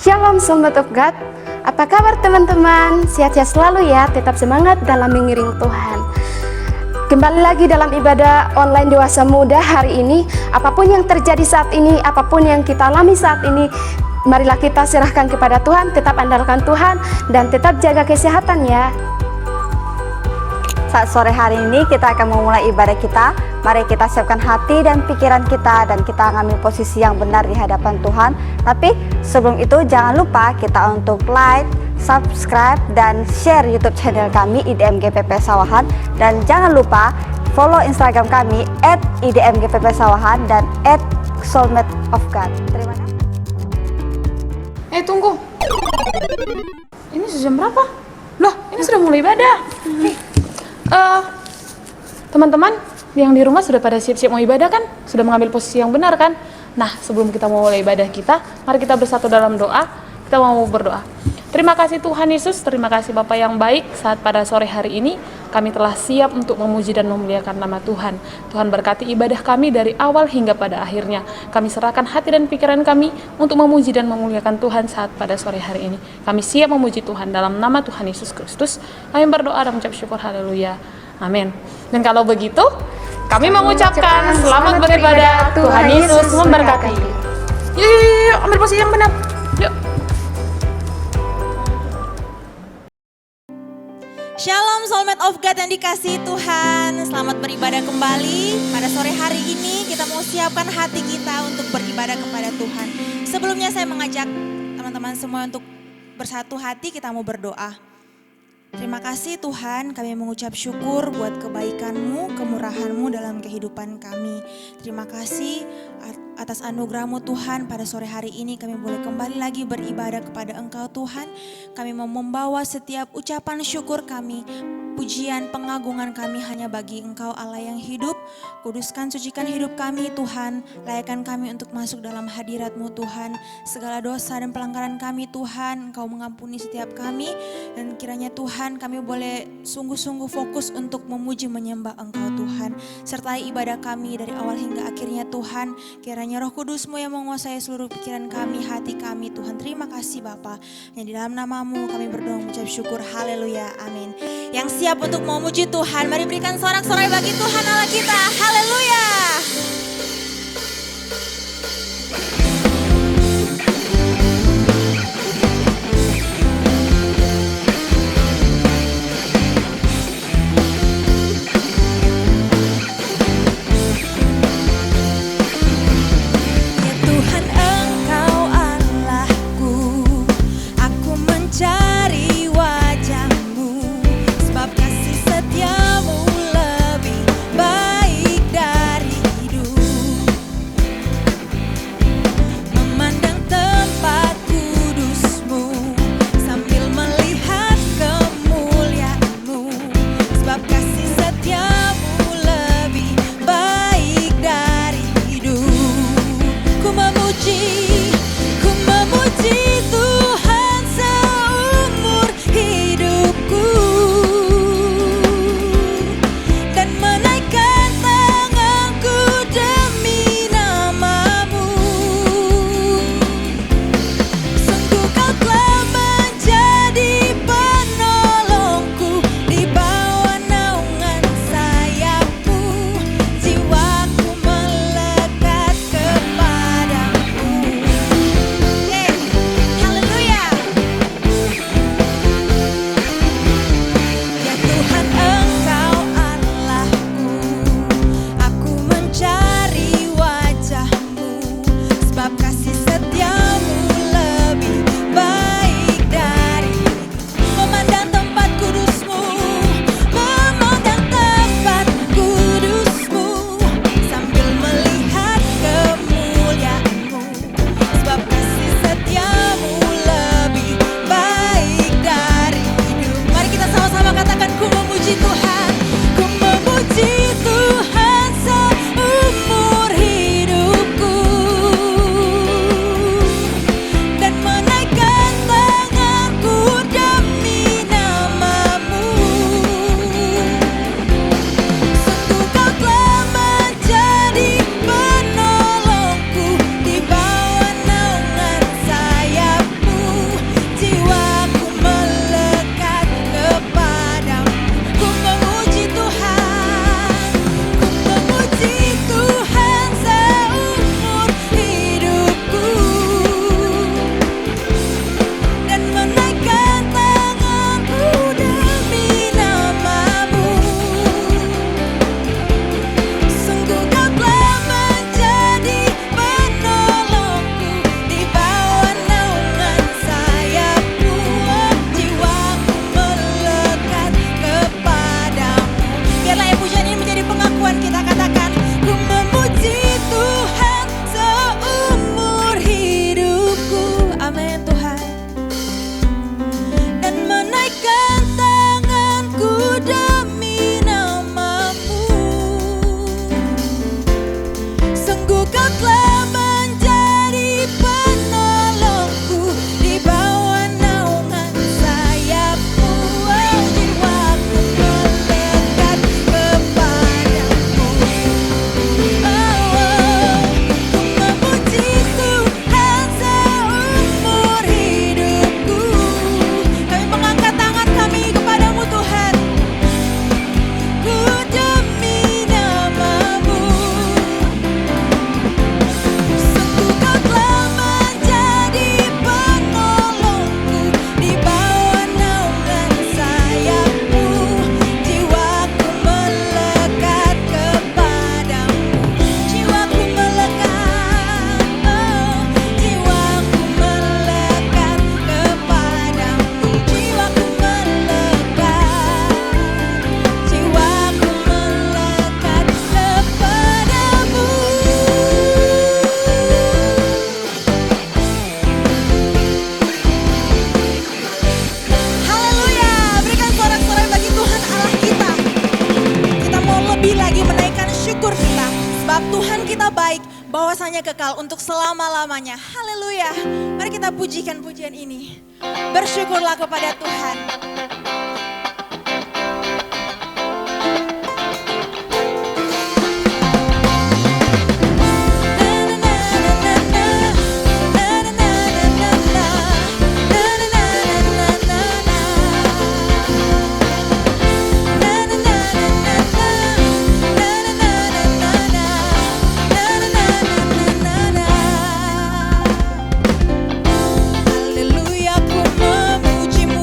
Shalom Soulmate of God. Apa kabar teman-teman? Sehat-sehat selalu ya, tetap semangat dalam mengiring Tuhan. Kembali lagi dalam ibadah online Dewasa Muda hari ini. Apapun yang terjadi saat ini, apapun yang kita alami saat ini, marilah kita serahkan kepada Tuhan, tetap andalkan Tuhan, dan tetap jaga kesehatan ya. Saat sore hari ini kita akan memulai ibadah kita. Mari kita siapkan hati dan pikiran kita dan kita mengambil posisi yang benar di hadapan Tuhan. Tapi sebelum itu jangan lupa kita untuk like, subscribe dan share YouTube channel kami IDMGPP Sawahan, dan jangan lupa follow Instagram kami @IDMGPP Sawahan dan @soulmateofgod. Terima kasih. Tunggu. Ini sudah jam berapa? Loh, ini sudah mulai ibadah. Teman-teman yang di rumah sudah pada siap-siap mau ibadah kan? Sudah mengambil posisi yang benar kan? Nah, sebelum kita mulai ibadah kita, mari kita bersatu dalam doa. Kita mau berdoa. Terima kasih Tuhan Yesus, terima kasih Bapa yang baik. Saat pada sore hari ini kami telah siap untuk memuji dan memuliakan nama Tuhan. Tuhan berkati ibadah kami dari awal hingga pada akhirnya. Kami serahkan hati dan pikiran kami untuk memuji dan memuliakan Tuhan saat pada sore hari ini. Kami siap memuji Tuhan dalam nama Tuhan Yesus Kristus. Kami berdoa dan mengucap syukur, haleluya. Amin. Dan kalau begitu, kami mengucapkan selamat beribadah. Tuhan Yesus memberkati. Yuk, ambil posisi yang benar. Yuk. Shalom Soulmate of God yang dikasihi Tuhan. Selamat beribadah kembali. Pada sore hari ini kita mau siapkan hati kita untuk beribadah kepada Tuhan. Sebelumnya saya mengajak teman-teman semua untuk bersatu hati, kita mau berdoa. Terima kasih Tuhan, kami mengucap syukur buat kebaikan-Mu, kemurahan-Mu dalam kehidupan kami. Terima kasih atas anugerah-Mu Tuhan. Pada sore hari ini kami boleh kembali lagi beribadah kepada Engkau Tuhan. Kami mau membawa setiap ucapan syukur kami, pujian, pengagungan kami hanya bagi Engkau Allah yang hidup. Kuduskan, sucikan hidup kami Tuhan. Layakkan kami untuk masuk dalam hadirat-Mu Tuhan. Segala dosa dan pelanggaran kami Tuhan, Engkau mengampuni setiap kami. Dan kiranya Tuhan kami boleh sungguh-sungguh fokus untuk memuji menyembah Engkau Tuhan. Sertai ibadah kami dari awal hingga akhirnya Tuhan. Kiranya Roh Kudus-Mu yang menguasai seluruh pikiran kami, hati kami Tuhan. Terima kasih Bapa. Yang di dalam nama-Mu kami berdoa mengucap syukur. Haleluya. Amin. Yang siap untuk memuji Tuhan, mari berikan sorak-sorai bagi Tuhan Allah kita. Haleluya. Ya Tuhan, Engkau Allahku, aku mencari wajah-Mu, sebab kasih setia-Mu lebih baik dari kuasanya kekal untuk selama-lamanya. Haleluya. Mari kita pujikan pujian ini. Bersyukurlah kepada Tuhan. Haleluya, ku memujimu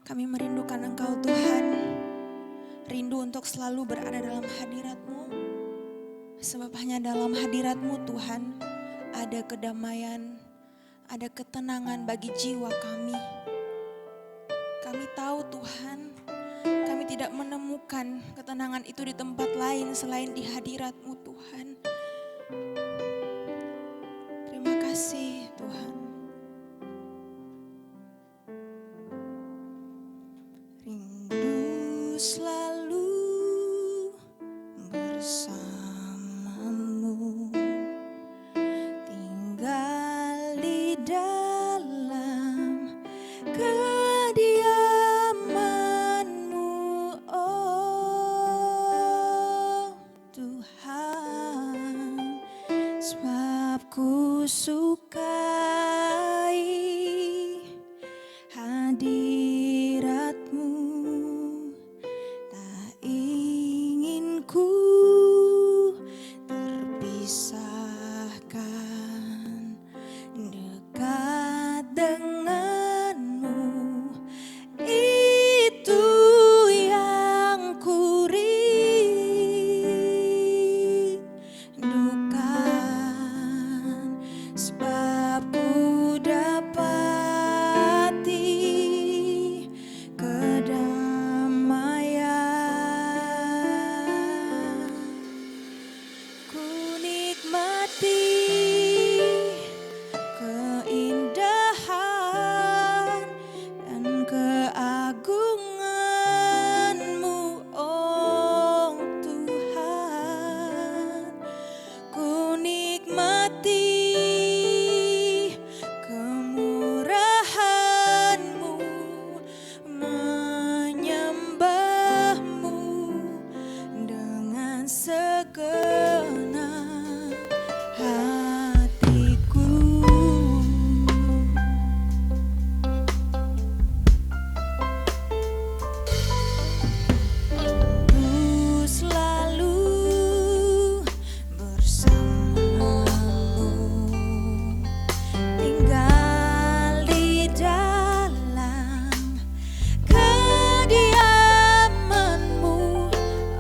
Kami merindukan Engkau Tuhan, rindu untuk selalu berada dalam hadirat-Mu. Sebab hanya dalam hadirat-Mu Tuhan ada kedamaian, ada ketenangan bagi jiwa kami. Kami tahu Tuhan, kami tidak menemukan ketenangan itu di tempat lain selain di hadirat-Mu Tuhan. Terima kasih Tuhan. bersamamu, tinggal di dalam kediaman-Mu, oh Tuhan, sebab ku sukai hadirat-Mu, tak ingin ku terpisahkan dekat dengan-Mu, itu yang ku rindukan, sebab ku dapati kedamaian. Ku nikmati keindahan dan keagungan-Mu, oh Tuhan. Ku nikmati kemurahan-Mu, menyembah-Mu dengan segenap hatiku. Ku selalu bersamamu, tinggal di dalam kediaman-Mu,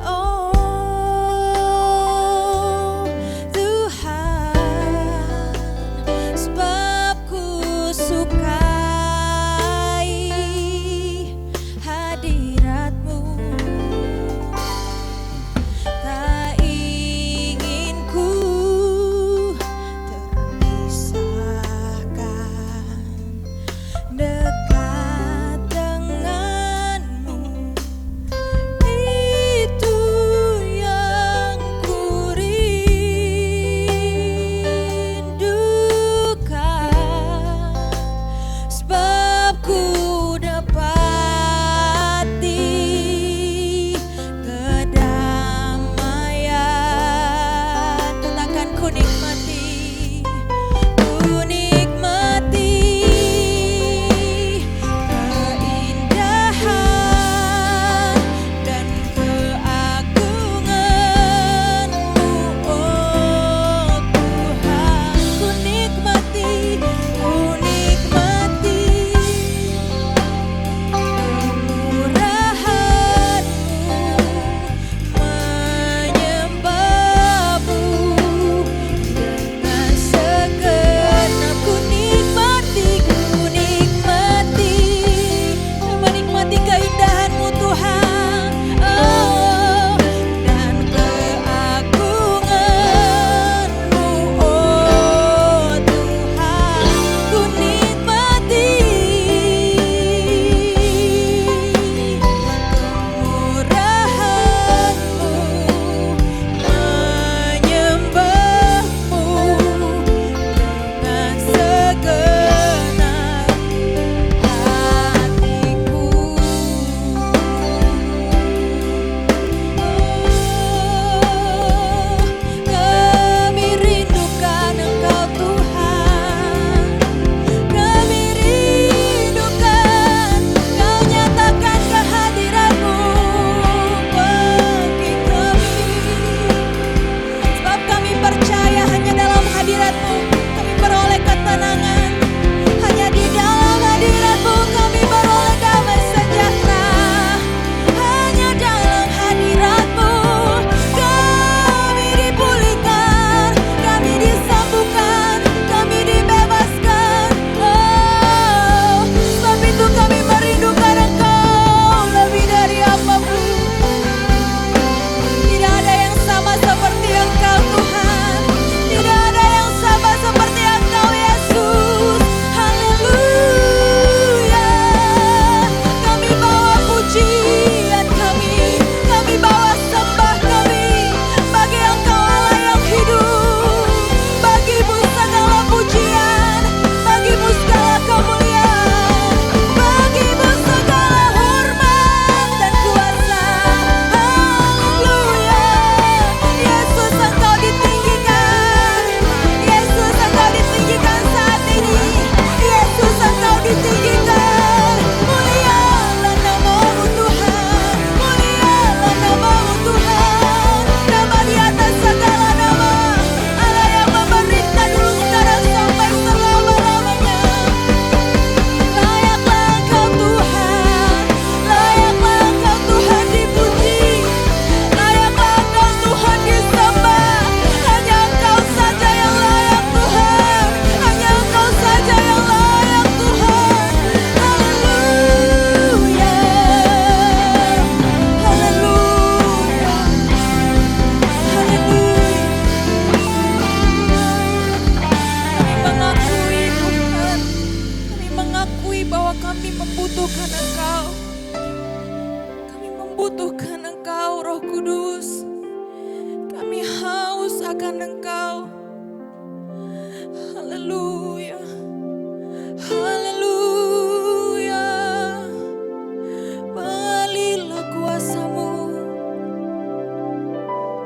oh menyenangkan Engkau. Haleluya, haleluya. Mengalirlah kuasa-Mu,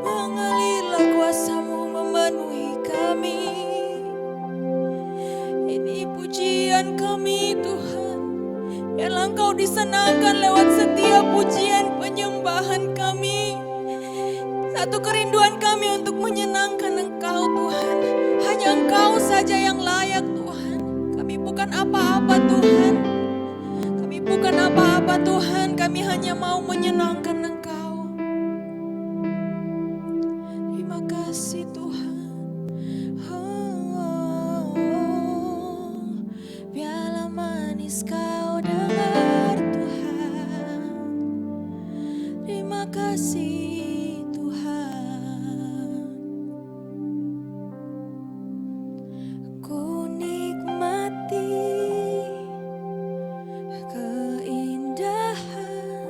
mengalirlah kuasa-Mu memenuhi kami. Ini pujian kami Tuhan, biarlah Engkau disenangkan lewat setiap pujian penyembahan kami. Satu kerinduan kami untuk menyenangkan Engkau Tuhan. Hanya Engkau saja yang layak Tuhan. Kami bukan apa-apa Tuhan. Kami bukan apa-apa Tuhan. Kami hanya mau menyenangkan Engkau. Terima kasih Tuhan. Biarlah manis Kau dengar Tuhan. Terima kasih Tuhan. Ku nikmati keindahan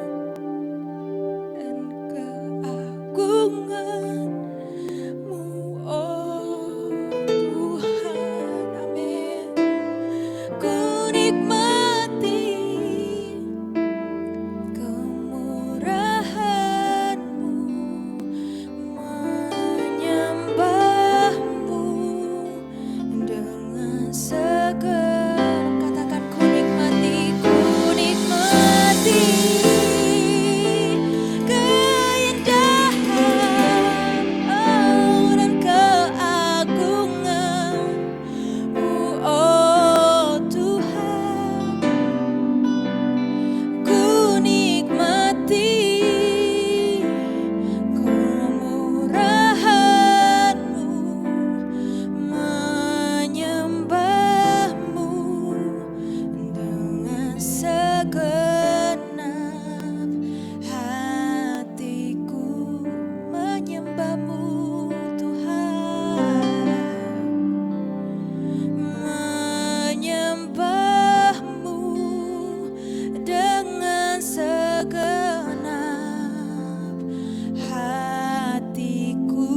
dan keagungan-Mu, oh Tuhan. Amin. Ku nikmati kemurahan-Mu, menyembah-Mu dengan segenap. Katakan ku nikmati keindahan, oh, dan keagungan-Mu, oh Tuhan. Ku nikmati kemurahan-Mu, menyembah-Mu dengan segenap hatiku. Menyembah-Mu Tuhan, menyembah-Mu dengan segenap hatiku.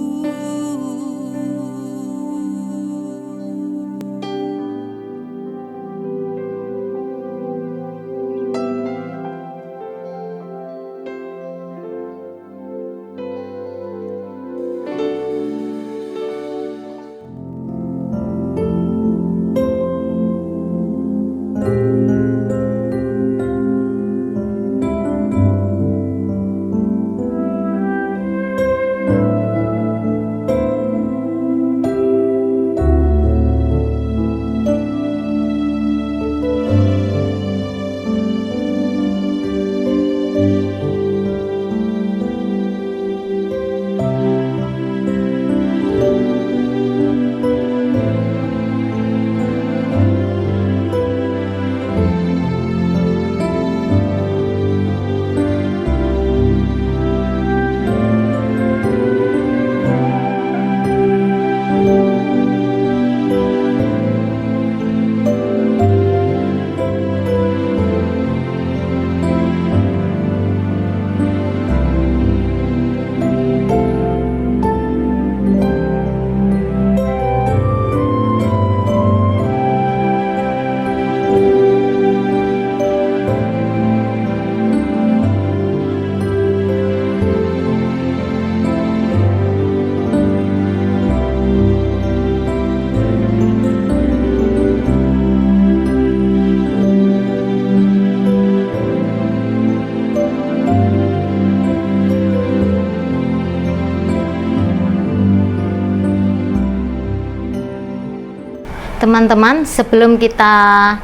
Teman-teman, sebelum kita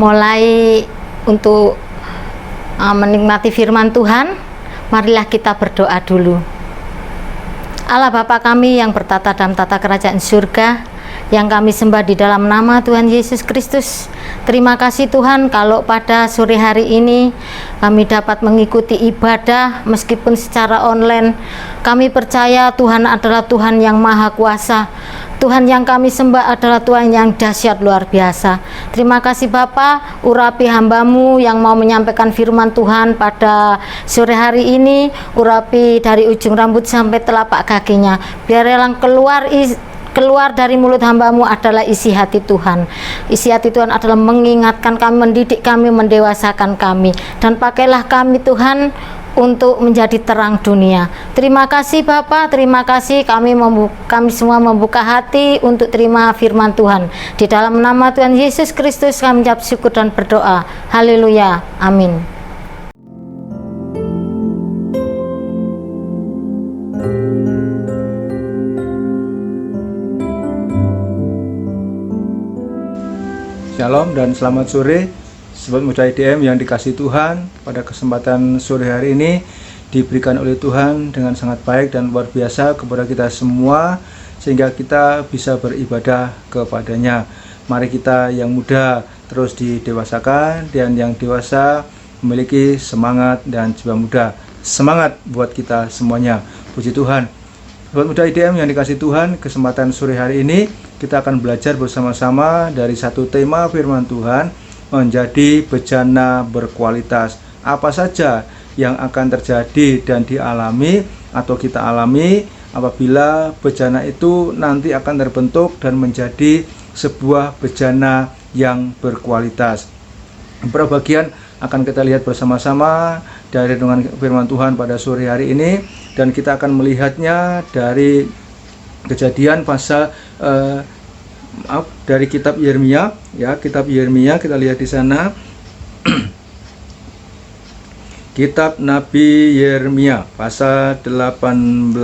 mulai untuk menikmati firman Tuhan, marilah kita berdoa dulu. Allah Bapa kami yang bertata dalam tata kerajaan surga, yang kami sembah di dalam nama Tuhan Yesus Kristus. Terima kasih Tuhan kalau pada sore hari ini kami dapat mengikuti ibadah meskipun secara online. Kami percaya Tuhan adalah Tuhan yang Maha Kuasa. Tuhan yang kami sembah adalah Tuhan yang dahsyat luar biasa. Terima kasih Bapa, urapi hamba-Mu yang mau menyampaikan firman Tuhan pada sore hari ini. Urapi dari ujung rambut sampai telapak kakinya. Biar yang keluar dari mulut hamba-Mu adalah isi hati Tuhan. Isi hati Tuhan adalah mengingatkan kami, mendidik kami, mendewasakan kami. Dan pakailah kami Tuhan untuk menjadi terang dunia. Terima kasih Bapa, terima kasih kami semua membuka hati untuk terima firman Tuhan. Di dalam nama Tuhan Yesus Kristus kami mengucap syukur dan berdoa. Haleluya. Amin. Shalom dan selamat sore Sobat Muda IDM yang dikasihi Tuhan. Pada kesempatan sore hari ini diberikan oleh Tuhan dengan sangat baik dan luar biasa kepada kita semua, sehingga kita bisa beribadah kepadanya. Mari kita yang muda terus didewasakan, dan yang dewasa memiliki semangat dan jiwa muda. Semangat buat kita semuanya. Puji Tuhan. Sobat Muda IDM yang dikasihi Tuhan, kesempatan sore hari ini kita akan belajar bersama-sama dari satu tema firman Tuhan, menjadi bejana berkualitas. Apa saja yang akan terjadi dan dialami atau kita alami apabila bejana itu nanti akan terbentuk dan menjadi sebuah bejana yang berkualitas. Beberapa bagian akan kita lihat bersama-sama dari renungan firman Tuhan pada sore hari ini, dan kita akan melihatnya dari Kejadian pasal dari kitab Yeremia, ya, kitab Yeremia kita lihat di sana. Kitab Nabi Yeremia pasal 18.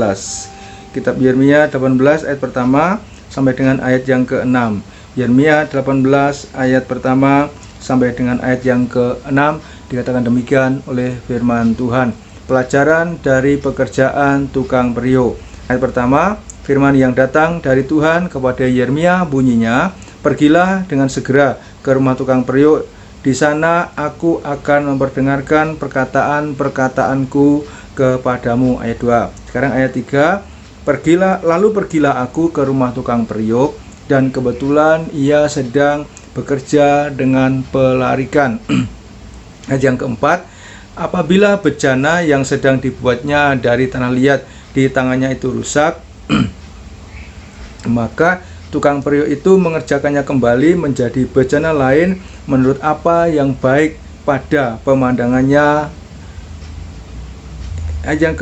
Kitab Yeremia 18 ayat pertama sampai dengan ayat yang ke-6. Yeremia 18 ayat pertama sampai dengan ayat yang ke-6 dikatakan demikian oleh firman Tuhan. Pelajaran dari pekerjaan tukang periuk. Ayat pertama, firman yang datang dari Tuhan kepada Yeremia bunyinya, "Pergilah dengan segera ke rumah tukang periuk. Di sana aku akan memperdengarkan perkataan-perkataanku kepadamu." Ayat 2. Sekarang ayat 3. Pergilah aku ke rumah tukang periuk, dan kebetulan ia sedang bekerja dengan pelarikan. Ayat yang keempat. Apabila bejana yang sedang dibuatnya dari tanah liat di tangannya itu rusak, maka tukang periuk itu mengerjakannya kembali menjadi bejana lain menurut apa yang baik pada pemandangannya. Ayat yang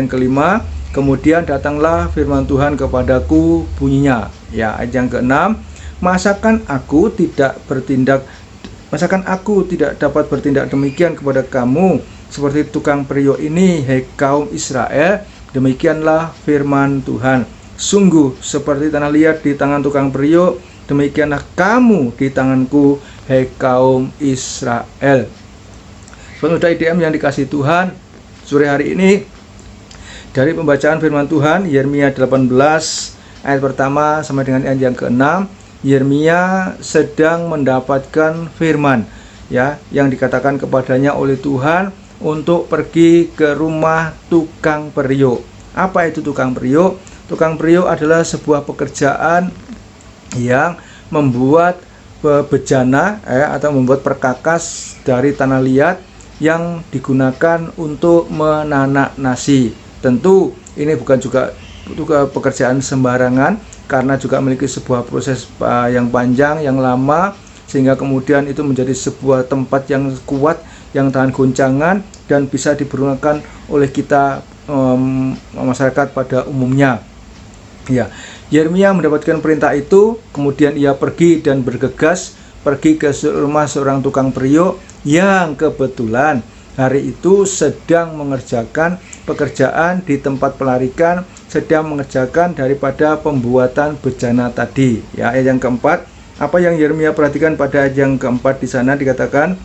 kelima, kemudian datanglah firman Tuhan kepadaku bunyinya. Ya, ayat yang keenam, masakan aku tidak dapat bertindak demikian kepada kamu seperti tukang periuk ini, hai kaum Israel? Demikianlah firman Tuhan. Sungguh seperti tanah liat di tangan tukang periuk, demikianlah kamu di tanganku, hai kaum Israel. Pemuda IDM yang dikasihi Tuhan, sore hari ini dari pembacaan firman Tuhan Yeremia 18 ayat pertama sampai dengan ayat yang ke-6, Yeremia sedang mendapatkan firman, ya, yang dikatakan kepadanya oleh Tuhan untuk pergi ke rumah tukang periuk. Apa itu tukang periuk? Tukang periuk adalah sebuah pekerjaan yang membuat bejana, atau membuat perkakas dari tanah liat yang digunakan untuk menanak nasi. Tentu ini bukan juga pekerjaan sembarangan, karena juga memiliki sebuah proses yang panjang, yang lama, sehingga kemudian itu menjadi sebuah tempat yang kuat, yang tahan goncangan, dan bisa dipergunakan oleh kita masyarakat pada umumnya. Ya, Yeremia mendapatkan perintah itu, kemudian ia pergi dan bergegas pergi ke rumah seorang tukang periuk yang kebetulan hari itu sedang mengerjakan pekerjaan di tempat pelarikan, sedang mengerjakan daripada pembuatan bejana tadi. Ya, ayat yang keempat, apa yang Yeremia perhatikan pada ayat yang keempat di sana dikatakan,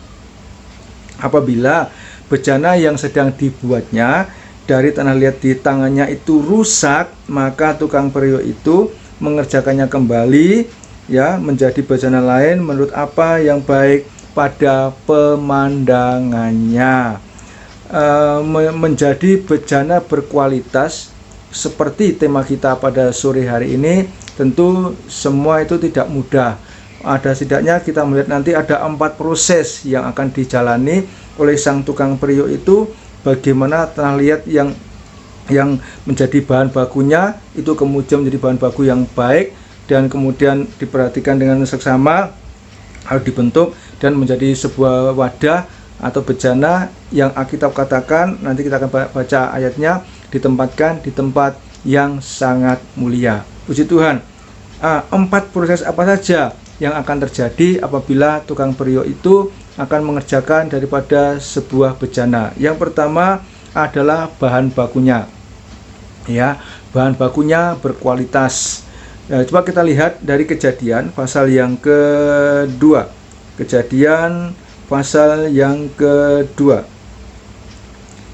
apabila bejana yang sedang dibuatnya dari tanah liat di tangannya itu rusak, maka tukang periuk itu mengerjakannya kembali, ya, menjadi bejana lain menurut apa yang baik pada pemandangannya. Menjadi bejana berkualitas seperti tema kita pada sore hari ini, tentu semua itu tidak mudah. Ada setidaknya kita melihat nanti ada 4 proses yang akan dijalani oleh sang tukang periuk itu, bagaimana tanah liat yang menjadi bahan bakunya itu kemudian menjadi bahan baku yang baik, dan kemudian diperhatikan dengan seksama, harus dibentuk dan menjadi sebuah wadah atau bejana yang Alkitab katakan, nanti kita akan baca ayatnya, ditempatkan di tempat yang sangat mulia. Puji Tuhan. 4 proses apa saja yang akan terjadi apabila tukang periuk itu akan mengerjakan daripada sebuah bejana. Yang pertama adalah bahan bakunya. Ya, bahan bakunya berkualitas. Coba kita lihat dari Kejadian pasal yang kedua. Kejadian pasal yang kedua.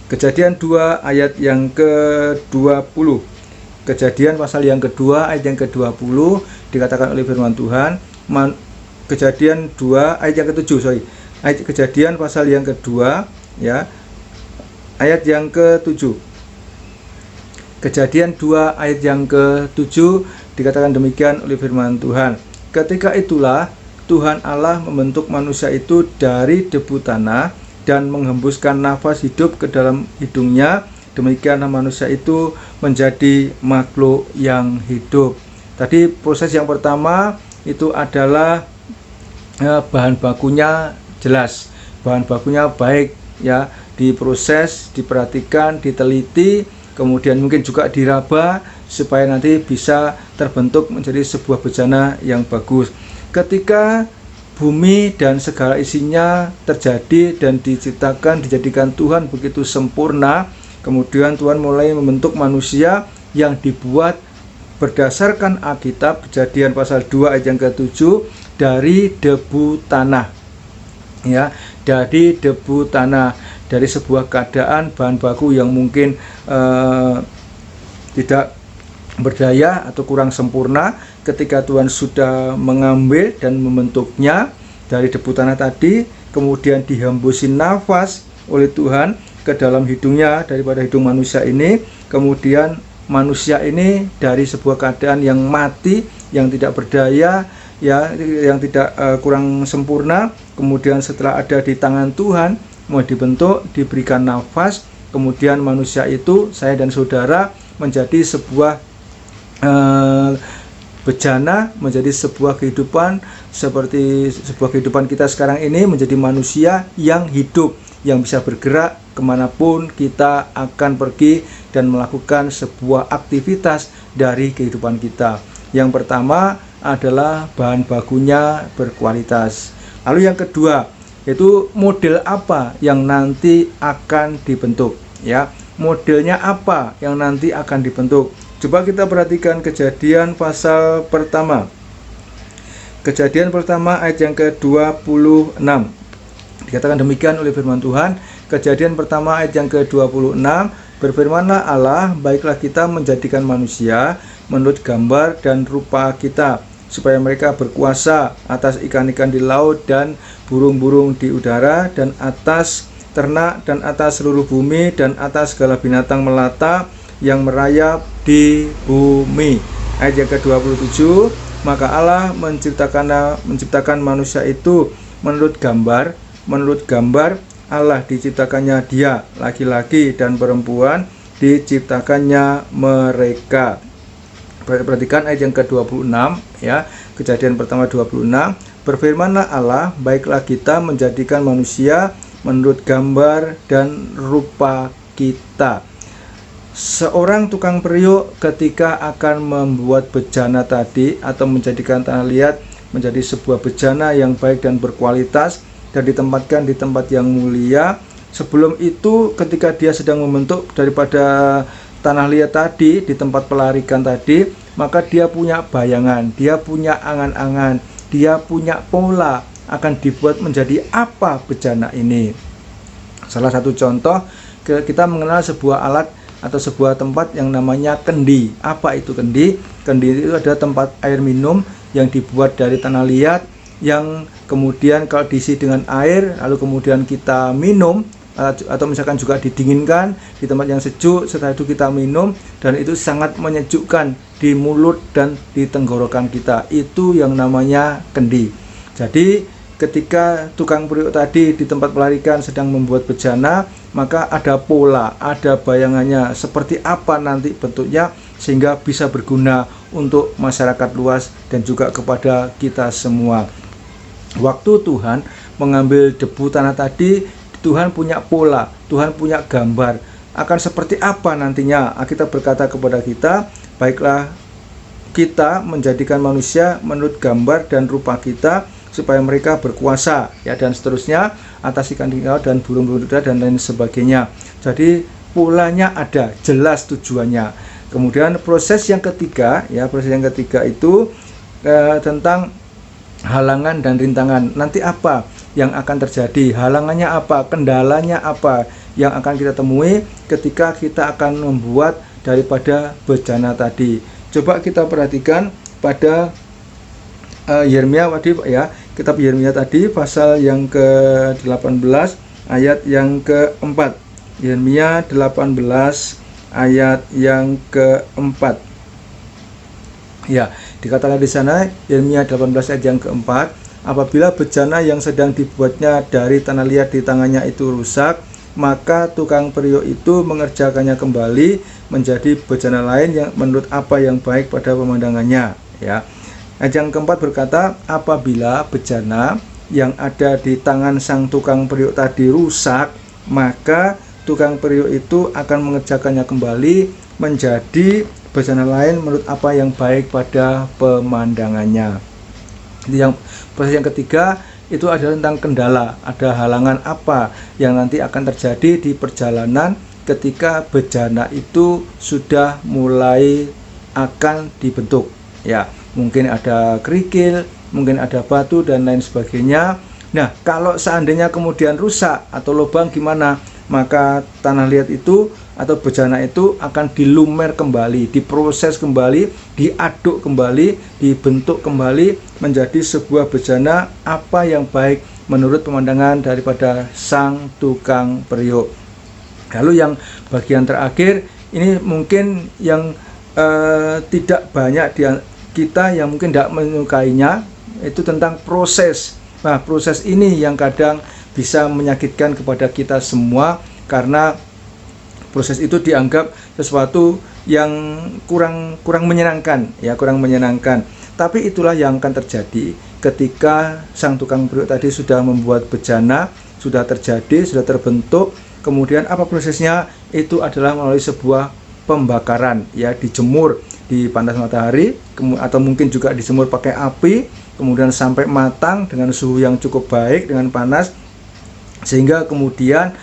Kejadian 2 ayat yang ke-20. Kejadian pasal yang kedua ayat yang ke-20 dikatakan oleh firman Tuhan. Kejadian 2 ayat yang ke-7, Kejadian pasal yang kedua, ya. Ayat yang ke-7. Kejadian 2 ayat yang ke-7 dikatakan demikian oleh firman Tuhan. Ketika itulah Tuhan Allah membentuk manusia itu dari debu tanah dan menghembuskan nafas hidup ke dalam hidungnya. Demikian manusia itu menjadi makhluk yang hidup. Tadi proses yang pertama itu adalah bahan bakunya jelas, bahan bakunya baik, ya, diproses, diperhatikan, diteliti, kemudian mungkin juga diraba supaya nanti bisa terbentuk menjadi sebuah bejana yang bagus. Ketika bumi dan segala isinya terjadi dan diciptakan, dijadikan Tuhan begitu sempurna, kemudian Tuhan mulai membentuk manusia yang dibuat berdasarkan Alkitab, Kejadian pasal 2 ayat yang ke-7, dari debu tanah. Ya, dari debu tanah, dari sebuah keadaan bahan baku yang mungkin tidak berdaya atau kurang sempurna. Ketika Tuhan sudah mengambil dan membentuknya dari debu tanah tadi, kemudian dihembusin nafas oleh Tuhan ke dalam hidungnya daripada hidung manusia ini, kemudian manusia ini dari sebuah keadaan yang mati, yang tidak berdaya, ya, yang tidak kurang sempurna, kemudian setelah ada di tangan Tuhan mau dibentuk, diberikan nafas, kemudian manusia itu, saya dan saudara, menjadi sebuah bejana, menjadi sebuah kehidupan seperti sebuah kehidupan kita sekarang ini, menjadi manusia yang hidup, yang bisa bergerak kemanapun kita akan pergi dan melakukan sebuah aktivitas dari kehidupan kita. Yang pertama adalah bahan bakunya berkualitas. Lalu yang kedua, yaitu model apa yang nanti akan dibentuk, ya. Modelnya apa yang nanti akan dibentuk? Coba kita perhatikan Kejadian pasal pertama. Kejadian pertama ayat yang ke-26. Dikatakan demikian oleh firman Tuhan. Kejadian pertama ayat yang ke-26, berfirmanlah Allah, baiklah kita menjadikan manusia menurut gambar dan rupa kita, supaya mereka berkuasa atas ikan-ikan di laut dan burung-burung di udara, dan atas ternak, dan atas seluruh bumi, dan atas segala binatang melata yang merayap di bumi. Ayat yang ke-27, maka Allah menciptakan manusia itu menurut gambar Allah diciptakannya dia, laki-laki dan perempuan diciptakannya mereka. Perhatikan ayat yang ke-26, ya. Kejadian pertama 26, berfirmanlah Allah, baiklah kita menjadikan manusia menurut gambar dan rupa kita. Seorang tukang periuk ketika akan membuat bejana tadi atau menjadikan tanah liat menjadi sebuah bejana yang baik dan berkualitas dan ditempatkan di tempat yang mulia, sebelum itu ketika dia sedang membentuk daripada tanah liat tadi di tempat pelarikan tadi, maka dia punya bayangan, dia punya angan-angan, dia punya pola akan dibuat menjadi apa bejana ini. Salah satu contoh, kita mengenal sebuah alat atau sebuah tempat yang namanya kendi. Apa itu kendi? Kendi itu adalah tempat air minum yang dibuat dari tanah liat, yang kemudian kalau diisi dengan air lalu kemudian kita minum, atau misalkan juga didinginkan di tempat yang sejuk, setelah itu kita minum dan itu sangat menyejukkan di mulut dan di tenggorokan kita. Itu yang namanya kendi. Jadi ketika tukang periuk tadi di tempat pelarikan sedang membuat bejana, maka ada pola, ada bayangannya seperti apa nanti bentuknya, sehingga bisa berguna untuk masyarakat luas dan juga kepada kita semua. Waktu Tuhan mengambil debu tanah tadi, Tuhan punya pola, Tuhan punya gambar akan seperti apa nantinya. Kita berkata kepada kita, baiklah kita menjadikan manusia menurut gambar dan rupa kita, supaya mereka berkuasa, ya, dan seterusnya atas ikan laut dan burung-burung udara dan lain sebagainya. Jadi polanya ada, jelas tujuannya. Kemudian proses yang ketiga, ya, proses yang ketiga itu tentang halangan dan rintangan. Nanti apa yang akan terjadi, halangannya apa, kendalanya apa yang akan kita temui ketika kita akan membuat daripada bejana tadi. Coba kita perhatikan pada Yeremia tadi, ya, kitab Yeremia tadi pasal yang ke-18 ayat yang ke-4. Yeremia 18 ayat yang ke-4. Ya, dikatakan di sana Yeremia 18 ayat yang keempat, apabila bejana yang sedang dibuatnya dari tanah liat di tangannya itu rusak, maka tukang periuk itu mengerjakannya kembali menjadi bejana lain yang menurut apa yang baik pada pemandangannya. Ya, ayat yang keempat berkata, apabila bejana yang ada di tangan sang tukang periuk tadi rusak, maka tukang periuk itu akan mengerjakannya kembali menjadi bejana lain menurut apa yang baik pada pemandangannya. Yang proses yang ketiga itu adalah tentang kendala, ada halangan apa yang nanti akan terjadi di perjalanan ketika bejana itu sudah mulai akan dibentuk. Ya, mungkin ada kerikil, mungkin ada batu dan lain sebagainya. Nah, kalau seandainya kemudian rusak atau lubang gimana? Maka tanah liat itu atau bejana itu akan dilumer kembali, diproses kembali, diaduk kembali, dibentuk kembali menjadi sebuah bejana apa yang baik menurut pemandangan daripada sang tukang periuk. Lalu yang bagian terakhir ini mungkin yang tidak banyak di kita yang mungkin tidak menyukainya, itu tentang proses. Nah, proses ini yang kadang bisa menyakitkan kepada kita semua karena proses itu dianggap sesuatu yang kurang menyenangkan, ya, kurang menyenangkan. Tapi itulah yang akan terjadi ketika sang tukang periuk tadi sudah membuat bejana, sudah terjadi, sudah terbentuk. Kemudian apa prosesnya? Itu adalah melalui sebuah pembakaran, ya, dijemur di panas matahari atau mungkin juga dijemur pakai api, kemudian sampai matang dengan suhu yang cukup baik dengan panas, sehingga kemudian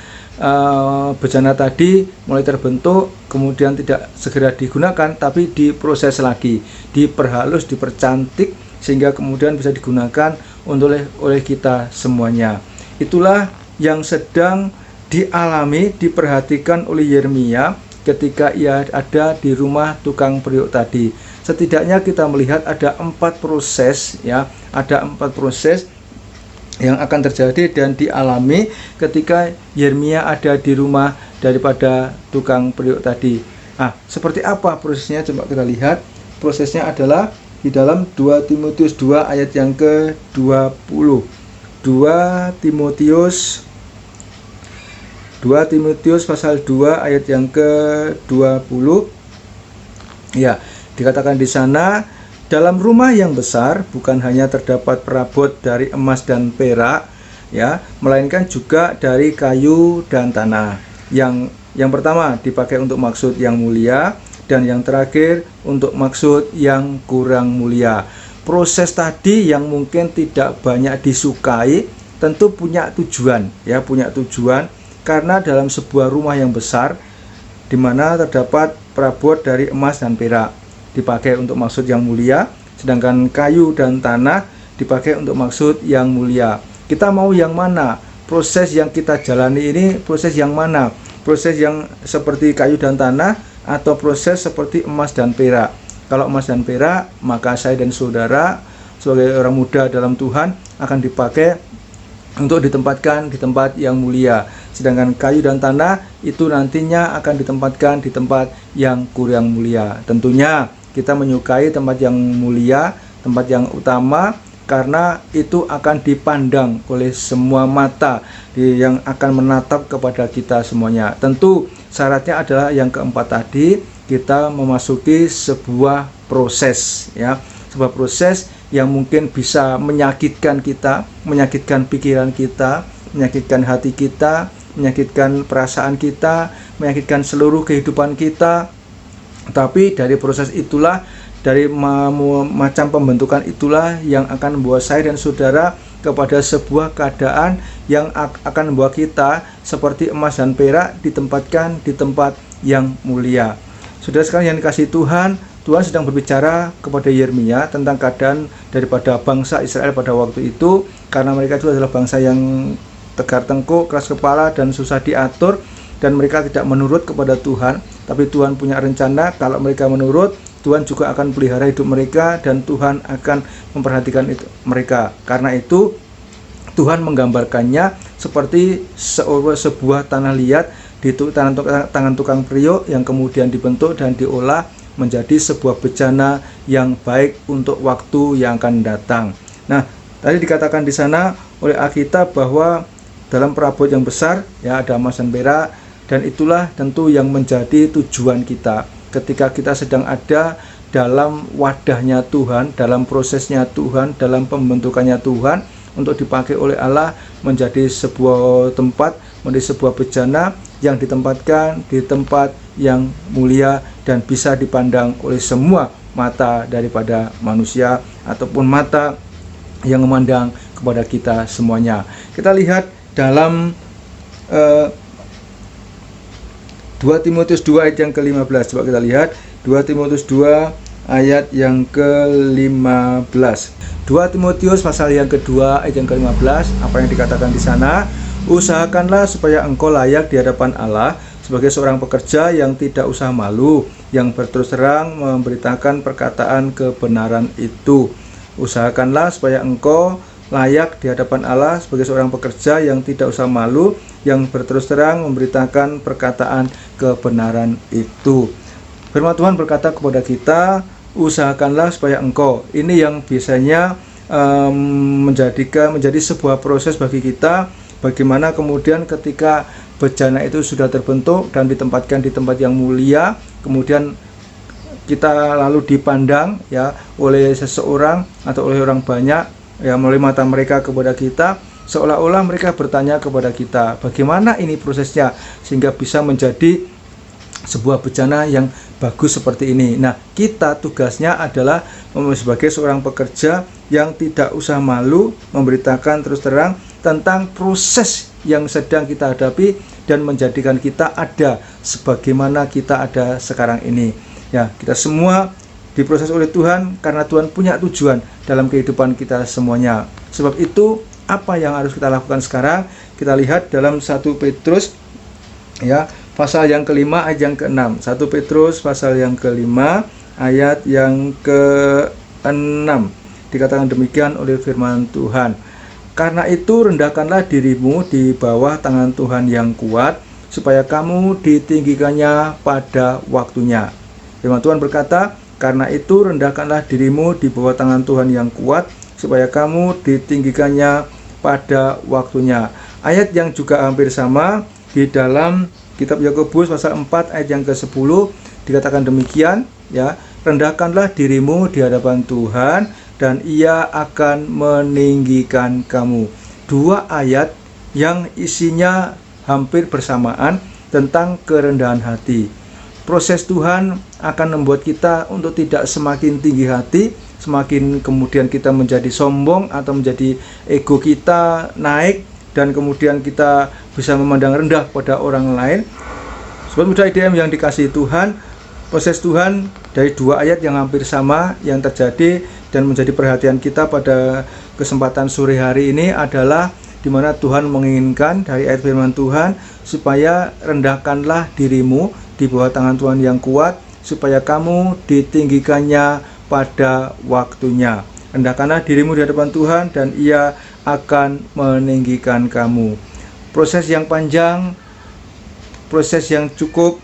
bejana tadi mulai terbentuk, kemudian tidak segera digunakan tapi diproses lagi, diperhalus, dipercantik sehingga kemudian bisa digunakan oleh kita semuanya. Itulah yang sedang dialami, diperhatikan oleh Yeremia ketika ia ada di rumah tukang periuk tadi. Setidaknya kita melihat ada 4 proses, ya, ada 4 proses yang akan terjadi dan dialami ketika Yeremia ada di rumah daripada tukang periuk tadi. Seperti apa prosesnya? Coba kita lihat. Prosesnya adalah di dalam 2 Timotius 2 ayat yang ke-20. 2 Timotius pasal 2 ayat yang ke-20. Ya, dikatakan di sana, dalam rumah yang besar bukan hanya terdapat perabot dari emas dan perak, ya, melainkan juga dari kayu dan tanah. Yang pertama dipakai untuk maksud yang mulia, dan yang terakhir untuk maksud yang kurang mulia. Proses tadi yang mungkin tidak banyak disukai tentu punya tujuan, ya, punya tujuan, karena dalam sebuah rumah yang besar di mana terdapat perabot dari emas dan perak dipakai untuk maksud yang mulia, sedangkan kayu dan tanah dipakai untuk maksud yang mulia. Kita mau yang mana? Proses yang kita jalani ini proses yang mana? Proses yang seperti kayu dan tanah atau proses seperti emas dan perak? Kalau emas dan perak, maka saya dan saudara sebagai orang muda dalam Tuhan akan dipakai untuk ditempatkan di tempat yang mulia. sedangkan kayu dan tanah itu nantinya akan ditempatkan di tempat yang kurang mulia. Tentunya kita menyukai tempat yang mulia, tempat yang utama, karena itu akan dipandang oleh semua mata yang akan menatap kepada kita semuanya. Tentu syaratnya adalah yang keempat tadi, kita memasuki sebuah proses, ya, sebuah proses yang mungkin bisa menyakitkan kita, menyakitkan pikiran kita, menyakitkan hati kita, menyakitkan perasaan kita, menyakitkan seluruh kehidupan kita. Tapi dari proses itulah, dari macam pembentukan itulah yang akan membawa saya dan saudara kepada sebuah keadaan yang akan membawa kita seperti emas dan perak ditempatkan di tempat yang mulia. Saudara sekalian yang dikasihi Tuhan, Tuhan sedang berbicara kepada Yeremia tentang keadaan daripada bangsa Israel pada waktu itu, karena mereka itu adalah bangsa yang tegar tengkuk, keras kepala, dan susah diatur, dan mereka tidak menurut kepada Tuhan. Tapi Tuhan punya rencana, kalau mereka menurut, Tuhan juga akan pelihara hidup mereka, dan Tuhan akan memperhatikan mereka. Karena itu Tuhan menggambarkannya seperti sebuah tanah liat di tangan tukang periuk yang kemudian dibentuk dan diolah menjadi sebuah bejana yang baik untuk waktu yang akan datang. Nah, tadi dikatakan di sana oleh Alkitab bahwa dalam perabot yang besar, ya, ada emas dan perak, dan itulah tentu yang menjadi tujuan kita ketika kita sedang ada dalam wadahnya Tuhan, dalam prosesnya Tuhan, dalam pembentukannya Tuhan untuk dipakai oleh Allah menjadi sebuah tempat, menjadi sebuah bejana yang ditempatkan di tempat yang mulia dan bisa dipandang oleh semua mata daripada manusia ataupun mata yang memandang kepada kita semuanya. Kita lihat dalam 2 Timotius 2 ayat yang ke-15. Coba kita lihat 2 Timotius 2 ayat yang ke-15. 2 Timotius pasal yang kedua ayat yang ke-15, apa yang dikatakan di sana? Usahakanlah supaya engkau layak di hadapan Allah sebagai seorang pekerja yang tidak usah malu, yang berterus terang memberitakan perkataan kebenaran itu. Usahakanlah supaya engkau layak di hadapan Allah sebagai seorang pekerja yang tidak usah malu, yang berterus terang memberitakan perkataan kebenaran itu. Firman Tuhan berkata kepada kita, usahakanlah supaya engkau. Ini yang biasanya menjadi sebuah proses bagi kita, bagaimana kemudian ketika bejana itu sudah terbentuk dan ditempatkan di tempat yang mulia, kemudian kita lalu dipandang, ya, oleh seseorang atau oleh orang banyak, ya, melalui mata mereka kepada kita, seolah-olah mereka bertanya kepada kita, bagaimana ini prosesnya sehingga bisa menjadi sebuah bejana yang bagus seperti ini. Nah, kita tugasnya adalah sebagai seorang pekerja yang tidak usah malu memberitakan terus terang tentang proses yang sedang kita hadapi dan menjadikan kita ada sebagaimana kita ada sekarang ini. Ya, kita semua diproses oleh Tuhan karena Tuhan punya tujuan dalam kehidupan kita semuanya. Sebab itu, apa yang harus kita lakukan sekarang? Kita lihat dalam 1 Petrus, ya, pasal yang ke-5 ayat yang ke-6. 1 Petrus pasal yang ke-5 ayat yang ke-6. Dikatakan demikian oleh firman Tuhan. Karena itu rendahkanlah dirimu di bawah tangan Tuhan yang kuat, supaya kamu ditinggikannya pada waktunya. Firman Tuhan berkata, karena itu rendahkanlah dirimu di bawah tangan Tuhan yang kuat, supaya kamu ditinggikannya pada waktunya. Ayat yang juga hampir sama di dalam kitab Yakobus pasal 4 ayat yang ke-10 dikatakan demikian, ya, rendahkanlah dirimu di hadapan Tuhan dan Ia akan meninggikan kamu. Dua ayat yang isinya hampir bersamaan tentang kerendahan hati. Proses Tuhan akan membuat kita untuk tidak semakin tinggi hati, semakin kemudian kita menjadi sombong atau menjadi ego kita naik, dan kemudian kita bisa memandang rendah pada orang lain. Sobat Muda IDM yang dikasihi Tuhan, proses Tuhan dari dua ayat yang hampir sama yang terjadi dan menjadi perhatian kita pada kesempatan sore hari ini adalah di mana Tuhan menginginkan dari ayat firman Tuhan supaya rendahkanlah dirimu di bawah tangan Tuhan yang kuat, supaya kamu ditinggikannya pada waktunya. Rendahkanlah dirimu di hadapan Tuhan dan Ia akan meninggikan kamu. proses yang panjang, proses yang cukup,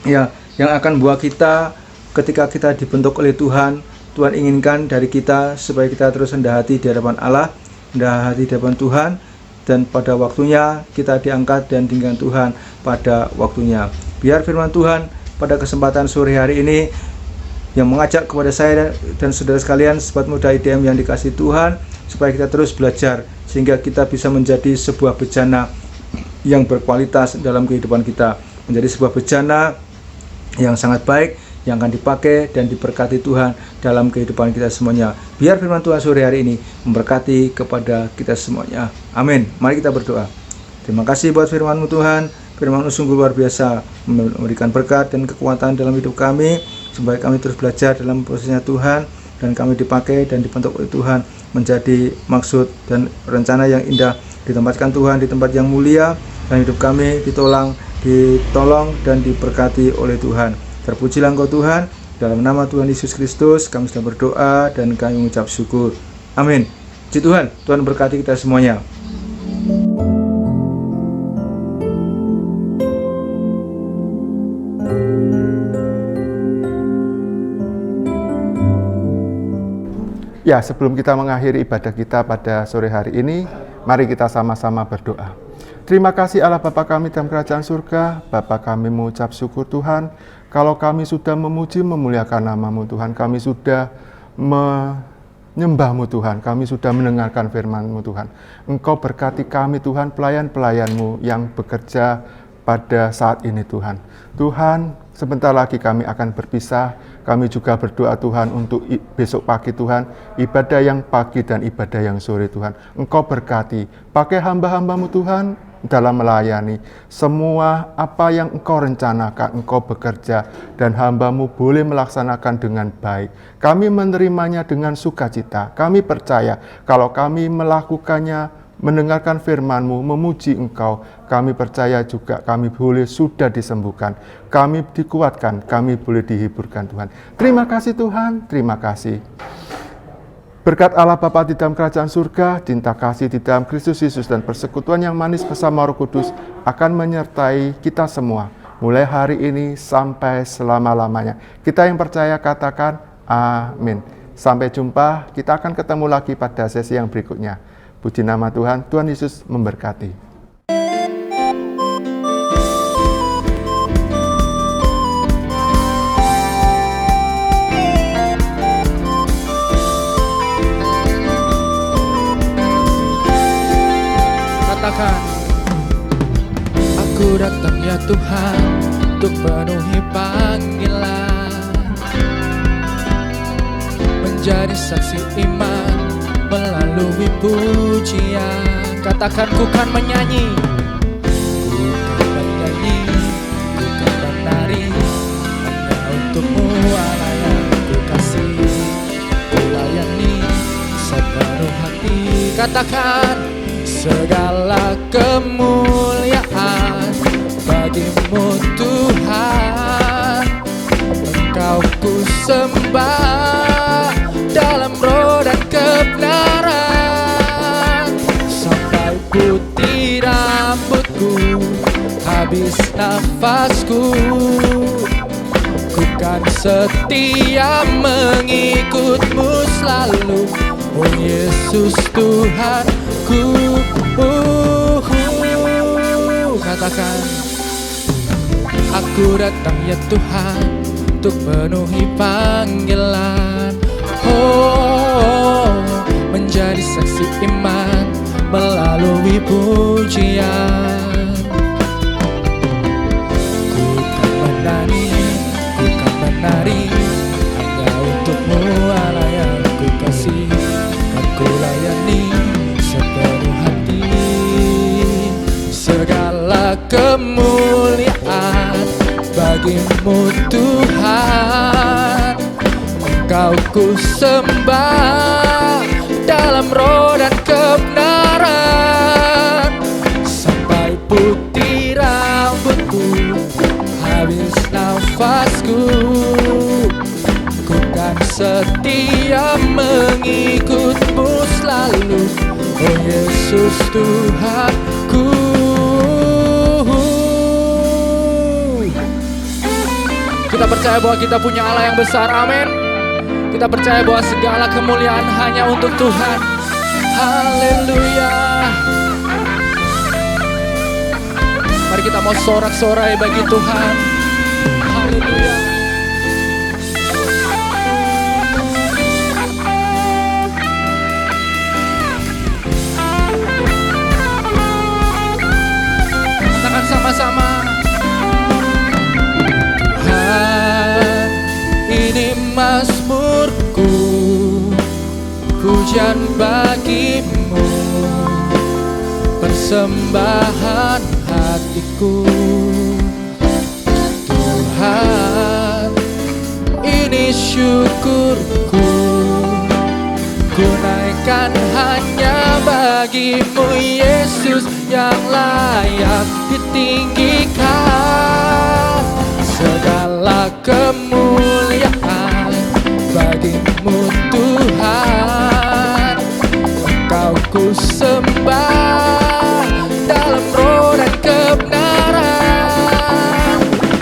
ya, yang akan buat kita ketika kita dibentuk oleh Tuhan. Tuhan inginkan dari kita supaya kita terus rendah hati di hadapan Allah, rendah hati di hadapan Tuhan, dan pada waktunya kita diangkat dan tinggal Tuhan pada waktunya. Biar firman Tuhan pada kesempatan sore hari ini yang mengajak kepada saya dan saudara sekalian, sobat muda IDM yang dikasihi Tuhan, supaya kita terus belajar sehingga kita bisa menjadi sebuah bejana yang berkualitas dalam kehidupan kita, menjadi sebuah bejana yang sangat baik, yang akan dipakai dan diberkati Tuhan dalam kehidupan kita semuanya. Biar firman Tuhan sore hari ini memberkati kepada kita semuanya. Amin. Mari kita berdoa. Terima kasih buat firman-Mu Tuhan. Firman-Mu sungguh luar biasa, memberikan berkat dan kekuatan dalam hidup kami, supaya kami terus belajar dalam prosesnya Tuhan, dan kami dipakai dan dibentuk oleh Tuhan menjadi maksud dan rencana yang indah. Ditempatkan Tuhan di tempat yang mulia, dan hidup kami ditolong dan diberkati oleh Tuhan. Terpujilah Engkau Tuhan, dalam nama Tuhan Yesus Kristus kami sudah berdoa dan kami mengucap syukur. Amin. Puji Tuhan, Tuhan berkati kita semuanya. Ya, sebelum kita mengakhiri ibadah kita pada sore hari ini, mari kita sama-sama berdoa. Terima kasih Allah Bapa kami dalam kerajaan surga. Bapa, kami mengucap syukur Tuhan, kalau kami sudah memuji memuliakan nama-Mu Tuhan, kami sudah menyembah-Mu Tuhan, kami sudah mendengarkan firman-Mu Tuhan. Engkau berkati kami Tuhan, pelayan-pelayan-Mu yang bekerja pada saat ini Tuhan. Tuhan, sebentar lagi kami akan berpisah. Kami juga berdoa Tuhan untuk besok pagi Tuhan, ibadah yang pagi dan ibadah yang sore Tuhan. Engkau berkati, pakai hamba-hamba-Mu Tuhan dalam melayani. Semua apa yang Engkau rencanakan, Engkau bekerja, dan hamba-Mu boleh melaksanakan dengan baik. Kami menerimanya dengan sukacita. Kami percaya kalau kami melakukannya, mendengarkan firman-Mu, memuji Engkau, kami percaya juga kami boleh sudah disembuhkan, kami dikuatkan, kami boleh dihiburkan Tuhan. Terima kasih Tuhan, terima kasih. Berkat Allah Bapa di dalam kerajaan surga, cinta kasih di dalam Kristus Yesus, dan persekutuan yang manis bersama Roh Kudus akan menyertai kita semua, mulai hari ini sampai selama-lamanya. Kita yang percaya katakan amin. Sampai jumpa, kita akan ketemu lagi pada sesi yang berikutnya. Puji nama Tuhan, Tuhan Yesus memberkati. Katakan, aku datang ya Tuhan, untuk penuhi panggilan, menjadi saksi iman melalui pujian. Katakan, ku kan menyanyi, ku kan menyanyi, ku kan menari, hanya untukmu Allah yang ku kasih, ku layani sepenuh hati. Katakan, segala kemuliaan bagimu Tuhan, Engkau ku sembah dalam roh dan kebenaran, sampai putih rambutku, habis nafasku, ku kan setia mengikutmu selalu, oh Yesus Tuhanku. Katakan, aku datang ya Tuhan, untuk penuhi panggilan, menjadi saksi iman melalui pujian. Ku kan menari, hanya untukmu Allah yang ku kasih, aku layani sepenuh hati. Segala kemuliaan bagimu Tuhan, Engkau ku sembah dalam roh dan kebenaran, sampai putih rambutku, habis nafasku, ku kan setia mengikutmu selalu, oh Yesus Tuhanku. Kita percaya bahwa kita punya Allah yang besar, amin. Kita percaya bahwa segala kemuliaan hanya untuk Tuhan. Haleluya. Mari kita mau sorak-sorai bagi Tuhan. Haleluya. Katakan sama-sama. Tuhan, ini mazmurku, pujian bagimu, persembahan hatiku. Tuhan, ini syukurku, ku naikkan hanya bagimu, Yesus yang layak ditinggikan. Segala kemuliaan bagimu Tuhan, Engkau ku sembah dalam roh dan kebenaran.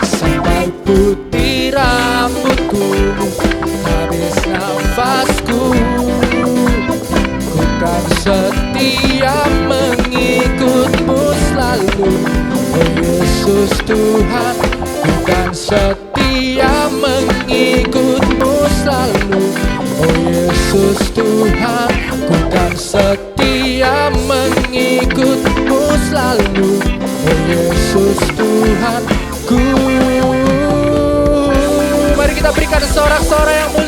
Sampai putih rambutku, habis nafasku, ku kan setia mengikutmu selalu. Oh Yesus Tuhan, ku kan setia mengikutmu selalu. Oh Yesus Tuhan, ku kan setia mengikutmu selalu. Oh Yesus Tuhan, ku. Mari kita berikan sorak-sorai yang mulia